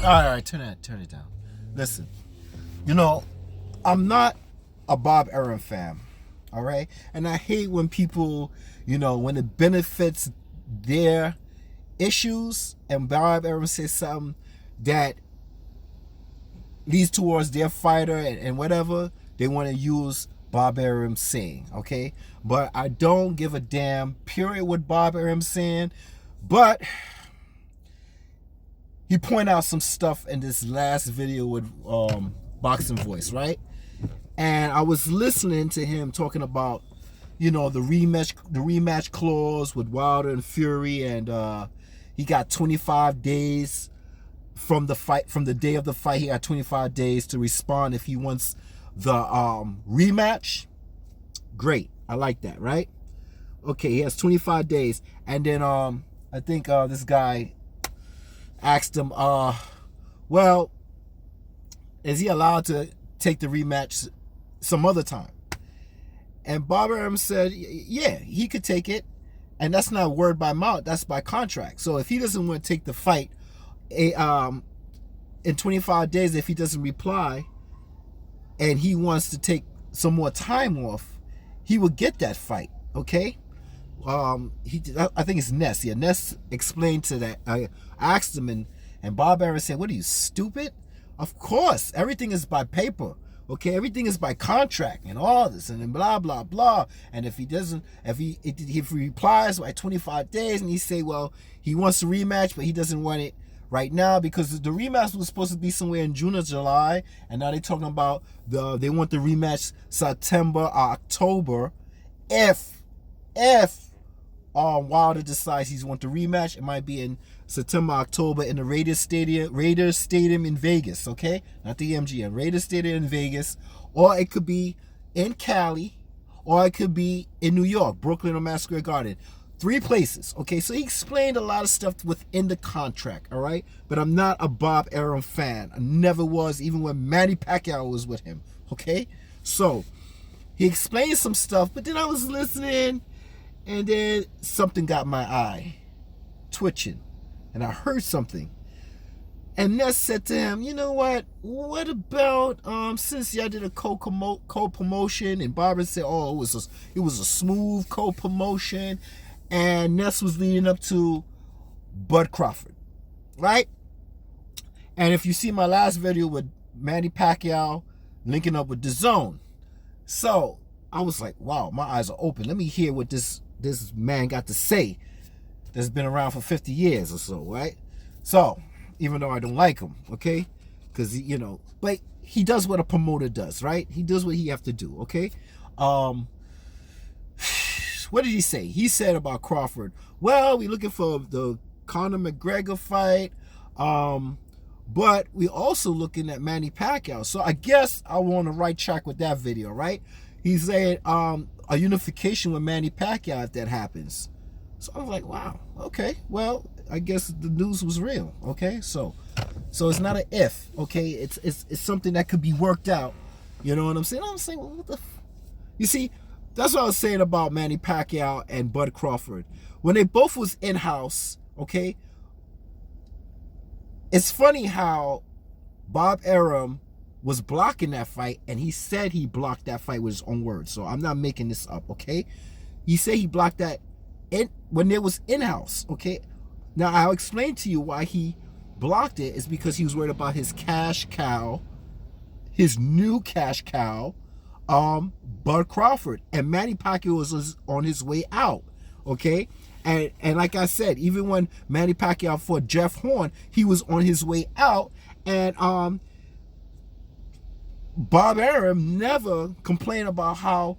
All right, turn it down. Listen, you know, I'm not a Bob Arum fan, all right? And I hate when people, when it benefits their issues and Bob Arum says something that leads towards their fighter and whatever, they want to use Bob Arum saying, okay? But I don't give a damn, period, what Bob Arum saying. But he pointed out some stuff in this last video with Boxing Voice, right? And I was listening to him talking about, the rematch clause with Wilder and Fury, and he got 25 days from the day of the fight. He got 25 days to respond if he wants the rematch. Great, I like that, right? Okay, he has 25 days, and then I think this guy asked him, well, is he allowed to take the rematch some other time? And Bob Arum said, yeah, he could take it. And that's not word by mouth, that's by contract. So if he doesn't want to take the fight in 25 days, if he doesn't reply and he wants to take some more time off, he will get that fight, okay? I think it's NESS. Yeah, NESS explained to that. I asked him, and Bob Arum said, what are you, stupid? Of course, everything is by paper. Okay, everything is by contract and all this and then blah blah blah. And if he replies by 25 days and he say, well, he wants a rematch, but he doesn't want it right now because the rematch was supposed to be somewhere in June or July, and now they're talking about they want the rematch September or October. If Wilder decides he wants the rematch, it might be in September, October in the Raiders Stadium in Vegas, okay? Not the MGM, Raiders Stadium in Vegas, or it could be in Cali, or it could be in New York, Brooklyn or Madison Square Garden. 3 places, okay? So he explained a lot of stuff within the contract, all right? But I'm not a Bob Arum fan. I never was, even when Manny Pacquiao was with him, okay? So he explained some stuff, but then I was listening, and then something got my eye twitching. And I heard something. And Ness said to him, you know what? What about since y'all did a co-promotion? And Barbara said, oh, it was a smooth co-promotion. And Ness was leading up to Bud Crawford, right? And if you see my last video with Manny Pacquiao linking up with DAZN, so I was like, wow, my eyes are open. Let me hear what this man got to say that's been around for 50 years or so, right? So, even though I don't like him, okay? Because, but he does what a promoter does, right? He does what he have to do, okay? What did he say? He said about Crawford, well, we're looking for the Conor McGregor fight, but we're also looking at Manny Pacquiao. So I guess I'm on the right track with that video, right? He said a unification with Manny Pacquiao if that happens. So I was like, wow, okay, well, I guess the news was real, okay? So it's not an if, okay? It's something that could be worked out. You know what I'm saying? I'm saying, well, what the you see, that's what I was saying about Manny Pacquiao and Bud Crawford. When they both was in-house, okay, it's funny how Bob Arum was blocking that fight, and he said he blocked that fight with his own words. So I'm not making this up, okay? He said he blocked that when it was in-house, okay? Now, I'll explain to you why he blocked it. Is because he was worried about his cash cow, his new cash cow, Bud Crawford. And Manny Pacquiao was on his way out, okay? And like I said, even when Manny Pacquiao fought Jeff Horn, he was on his way out. And Bob Arum never complained about how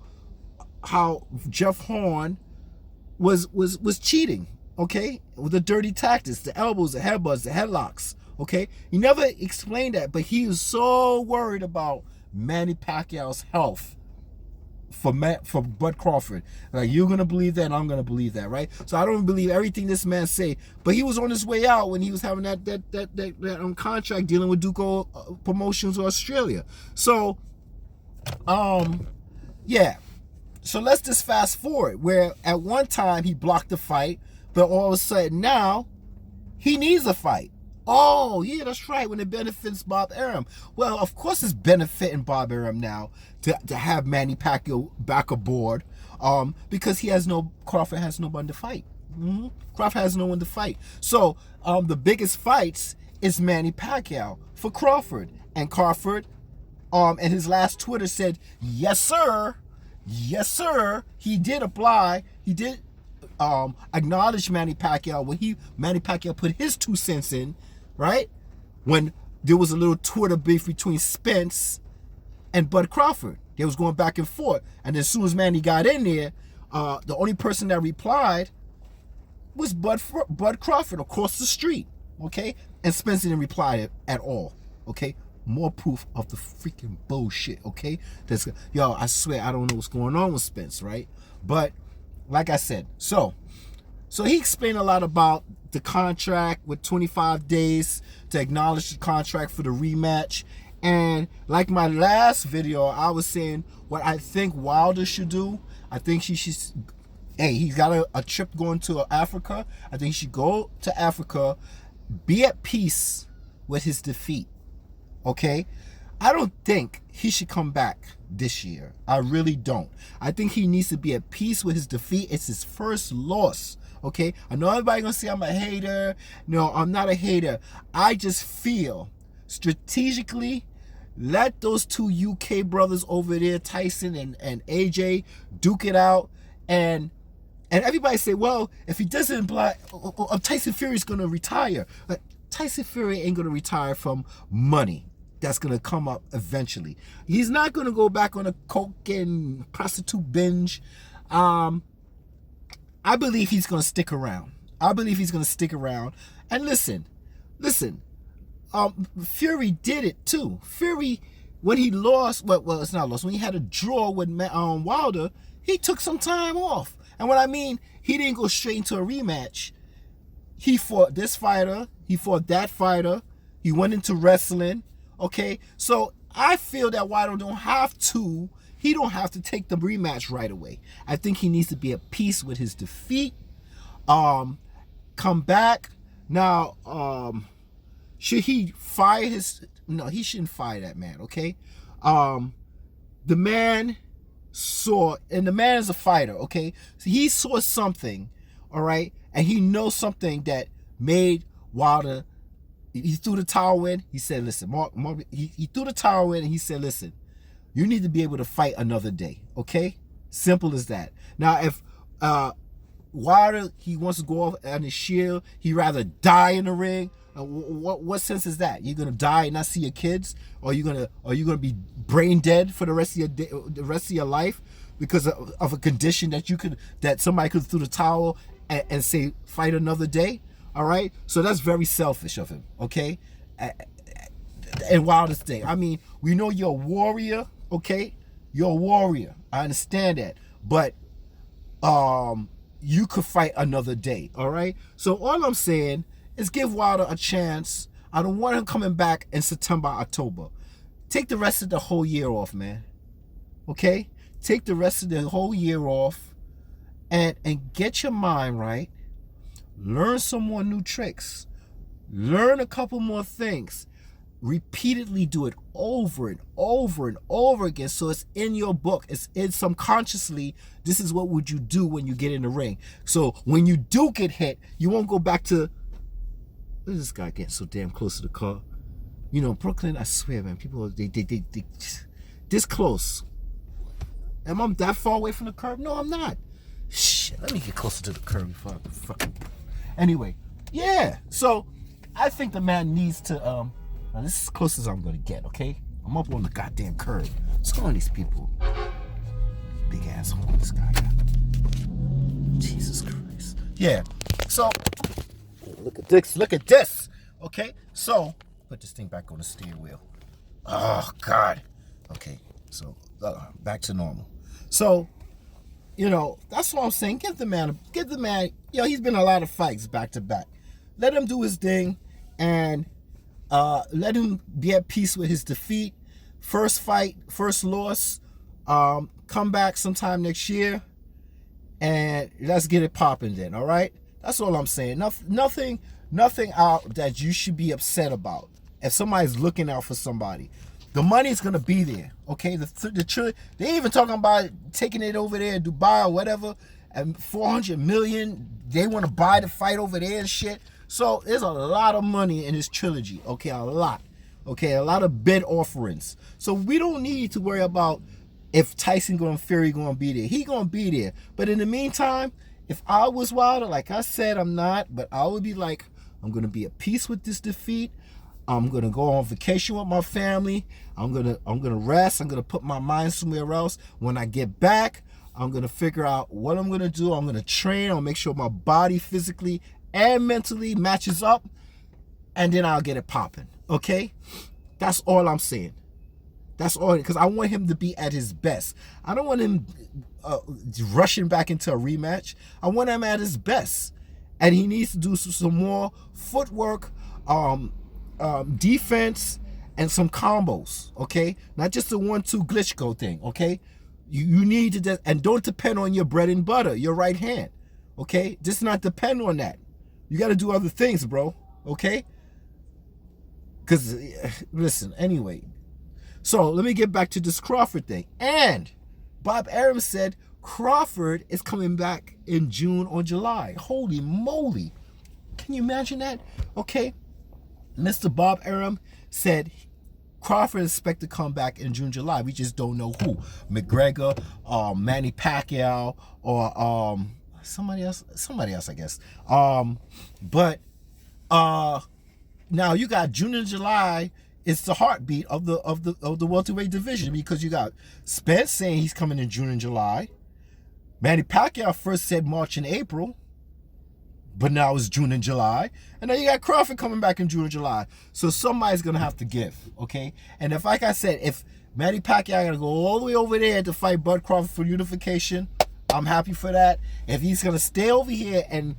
Jeff Horn was cheating, okay? With the dirty tactics, the elbows, the headbutts, the headlocks, okay? He never explained that, but he was so worried about Manny Pacquiao's health for Bud Crawford. Like, you're gonna believe that, and I'm gonna believe that, right? So I don't believe everything this man say, but he was on his way out when he was having that contract dealing with Duco Promotions Australia. So, yeah. So let's just fast forward, where at one time he blocked the fight, but all of a sudden now he needs a fight. Oh, yeah, that's right, when it benefits Bob Arum. Well, of course it's benefiting Bob Arum now to have Manny Pacquiao back aboard, because Crawford has no one to fight. Crawford has no one to fight. So the biggest fights is Manny Pacquiao for Crawford. And Crawford, in his last Twitter said, yes, sir. Yes, sir. He did apply. He did acknowledge Manny Pacquiao when Manny Pacquiao put his 2 cents in, right? When there was a little Twitter beef between Spence and Bud Crawford. They was going back and forth. And as soon as Manny got in there, the only person that replied was Bud Crawford across the street, okay? And Spence didn't reply at all, okay? More proof of the freaking bullshit, okay? Yo, I swear I don't know what's going on with Spence, right? But like I said, so he explained a lot about the contract with 25 days to acknowledge the contract for the rematch. And like my last video, I was saying what I think Wilder should do. I think he should, hey, he's got a trip going to Africa. I think he should go to Africa, be at peace with his defeat, okay? I don't think he should come back this year. I really don't. I think he needs to be at peace with his defeat. It's his first loss, okay? I know everybody gonna say I'm a hater. No, I'm not a hater. I just feel strategically, let those 2 UK brothers over there, Tyson and AJ, duke it out. And everybody say, well, if he doesn't Tyson Fury's gonna retire. But Tyson Fury ain't gonna retire from money that's gonna come up eventually. He's not gonna go back on a coke and prostitute binge. I believe he's gonna stick around. And listen, Fury did it too. Fury, when he lost, well, it's not lost. When he had a draw with Wilder, he took some time off. And what I mean, he didn't go straight into a rematch. He fought this fighter. He fought that fighter. He went into wrestling. Okay, so I feel that Wilder don't have to take the rematch right away. I think he needs to be at peace with his defeat. Come back. Now, should he fire no, he shouldn't fire that man, okay? The man saw, and the man is a fighter, okay? So he saw something, all right? And he knows something that made Wilder, he threw the towel in. He said, listen, he threw the towel in and he said, listen, you need to be able to fight another day, okay? Simple as that. Now, if Wilder, he wants to go off on his shield, he'd rather die in the ring. What sense is that? You're gonna die and not see your kids, or are you gonna be brain dead for the rest of your life because of a condition that somebody could throw the towel and say fight another day? All right, so that's very selfish of him, okay? And Wilder's thing. I mean, we know you're a warrior, okay? You're a warrior. I understand that, but you could fight another day, all right? So all I'm saying is give Wilder a chance. I don't want him coming back in September, October. Take the rest of the whole year off, man. Okay? Take the rest of the whole year off and get your mind right. Learn some more new tricks. Learn a couple more things. Repeatedly do it over and over and over again, so it's in your book. It's in subconsciously. This is what would you do when you get in the ring. So when you do get hit, you won't go back to, look at this guy getting so damn close to the car. You know, Brooklyn, I swear, man, people, they this close. Am I that far away from the curb? No, I'm not. Shit, let me get closer to the curb before I fucking. Anyway, yeah. So I think the man needs to. Now this is as close as I'm gonna get. Okay, I'm up on the goddamn curb. What's going on, these people? Big asshole, this guy got. Jesus Christ. Yeah. So look at this. Look at this. Okay. So put this thing back on the steering wheel. Oh God. Okay. So back to normal. So. You know, that's what I'm saying. Give the man, you know, he's been in a lot of fights back to back. Let him do his thing and let him be at peace with his defeat. First fight, first loss. Come back sometime next year and let's get it popping then, all right? That's all I'm saying. Nothing out that you should be upset about. If somebody's looking out for somebody, the money's gonna be there. Okay, they even talking about taking it over there in Dubai or whatever, and 400 million. They want to buy the fight over there and shit. So there's a lot of money in this trilogy. Okay, a lot. Okay, a lot of bid offerings. So we don't need to worry about if Tyson and Fury gonna be there. He gonna be there. But in the meantime, if I was Wilder, like I said, I'm not, but I would be like, I'm gonna be at peace with this defeat. I'm gonna go on vacation with my family. I'm gonna rest. I'm gonna put my mind somewhere else. When I get back, I'm gonna figure out what I'm gonna do. I'm gonna train. I'll make sure my body physically and mentally matches up, and then I'll get it popping. Okay, that's all I'm saying. That's all, because I want him to be at his best. I don't want him rushing back into a rematch. I want him at his best, and he needs to do some more footwork, defense, and some combos. Okay, not just the 1-2 glitch go thing. Okay, you need to and don't depend on your bread and butter, your right hand. Okay, just not depend on that. You got to do other things, bro. Okay, because listen, anyway. So let me get back to this Crawford thing. And Bob Arum said Crawford is coming back in June or July. Holy moly. Can you imagine that? Okay. Mr. Bob Arum said Crawford is expected to come back in June, July. We just don't know who. McGregor, Manny Pacquiao, or somebody else, I guess. But now you got June and July. It's the heartbeat of the welterweight division, because you got Spence saying he's coming in June and July. Manny Pacquiao first said March and April, but now it's June and July. And then you got Crawford coming back in June and July. So somebody's gonna have to give, okay? And if, like I said, if Manny Pacquiao gotta go all the way over there to fight Bud Crawford for unification, I'm happy for that. If he's gonna stay over here and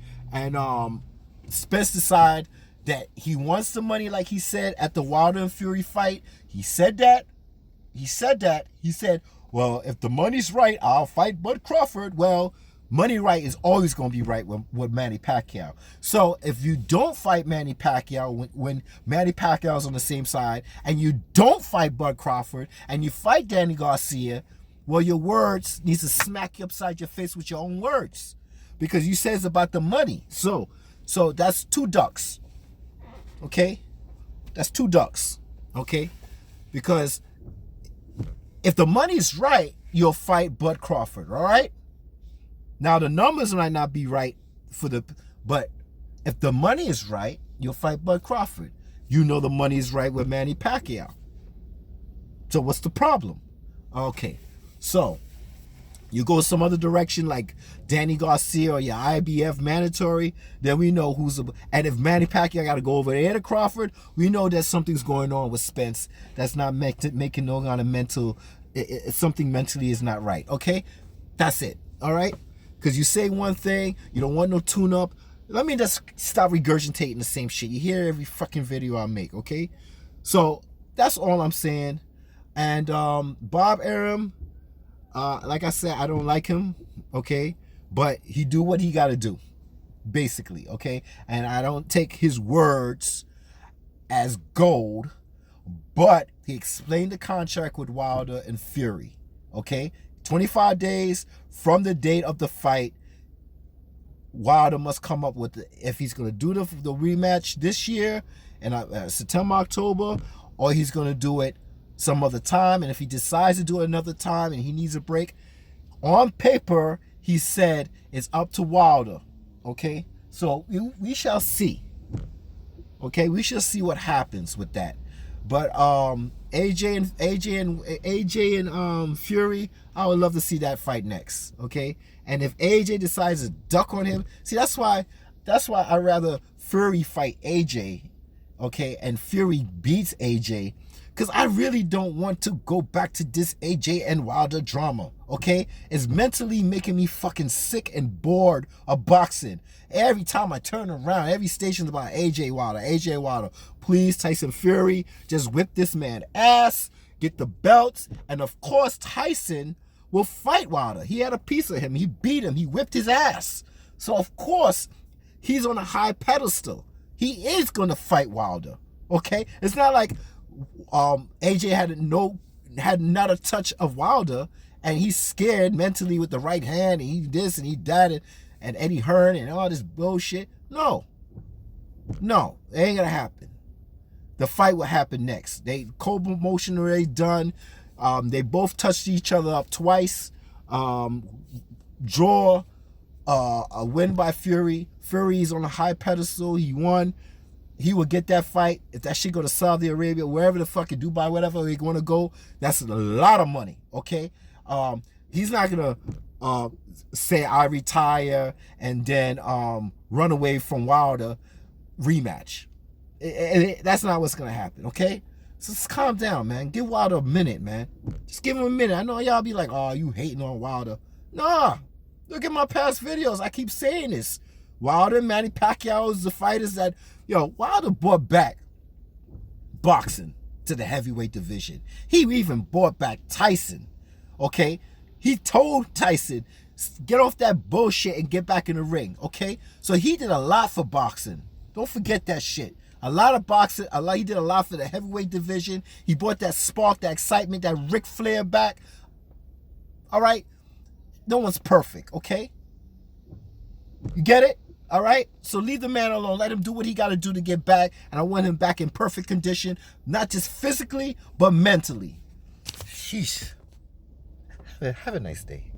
Spence decide that he wants the money, like he said at the Wilder and Fury fight. He said that. He said, well, if the money's right, I'll fight Bud Crawford. Well, money right is always going to be right with Manny Pacquiao. So if you don't fight Manny Pacquiao when Manny Pacquiao's on the same side, and you don't fight Bud Crawford, and you fight Danny Garcia, well, your words need to smack you upside your face with your own words, because you said it's about the money. So that's 2 ducks. Okay, that's 2 ducks. Okay, because if the money's right, you'll fight Bud Crawford. All right. Now the numbers might not be right but if the money is right, you'll fight Bud Crawford. You know the money is right with Manny Pacquiao. So what's the problem? Okay, so you go some other direction like Danny Garcia or your IBF mandatory, then we know and if Manny Pacquiao got to go over there to Crawford, we know that something's going on with Spence that's not making no kind of mental, something mentally is not right. Okay, that's it. All right, because you say one thing, you don't want no tune-up. Let me just stop regurgitating the same shit. You hear every fucking video I make. Okay, so that's all I'm saying. And Bob Arum, like I said, I don't like him, okay? But he do what he got to do, basically, okay? And I don't take his words as gold, but he explained the contract with Wilder and Fury, okay? 25 days from the date of the fight, Wilder must come up with, if he's going to do the rematch this year, in September, October, or he's going to do it some other time. And if he decides to do it another time and he needs a break, on paper, he said it's up to Wilder. Okay, so we shall see. Okay, we shall see what happens with that. But AJ and Fury, I would love to see that fight next. Okay, and if AJ decides to duck on him, see, that's why I'd rather Fury fight AJ. Okay, and Fury beats AJ. Because I really don't want to go back to this AJ and Wilder drama, okay? It's mentally making me fucking sick and bored of boxing. Every time I turn around, every station's about AJ Wilder, AJ Wilder. Please, Tyson Fury, just whip this man ass, get the belts, and of course Tyson will fight Wilder. He had a piece of him. He beat him. He whipped his ass. So of course he's on a high pedestal. He is going to fight Wilder. Okay? It's not like AJ had not a touch of Wilder, and he's scared mentally with the right hand, and he this and he that, and Eddie Hearn and all this bullshit. No, it ain't gonna happen. The fight will happen next. They co-promotion already done. They both touched each other up twice. Draw, a win by Fury. Fury's on a high pedestal. He won. He will get that fight. If that shit go to Saudi Arabia, wherever the fuck, in Dubai, whatever they want to go, that's a lot of money, okay? He's not going to say, I retire, and then run away from Wilder rematch. That's not what's going to happen, okay? So just calm down, man. Give Wilder a minute, man. Just give him a minute. I know y'all be like, oh, you hating on Wilder. Nah. Look at my past videos. I keep saying this. Wilder and Manny Pacquiao is the fighters that, Wilder brought back boxing to the heavyweight division. He even brought back Tyson, okay? He told Tyson, get off that bullshit and get back in the ring, okay? So he did a lot for boxing. Don't forget that shit. A lot of boxing, he did a lot for the heavyweight division. He brought that spark, that excitement, that Ric Flair back. All right? No one's perfect, okay? You get it? All right? So leave the man alone. Let him do what he got to do to get back. And I want him back in perfect condition, not just physically, but mentally. Sheesh. Have a nice day.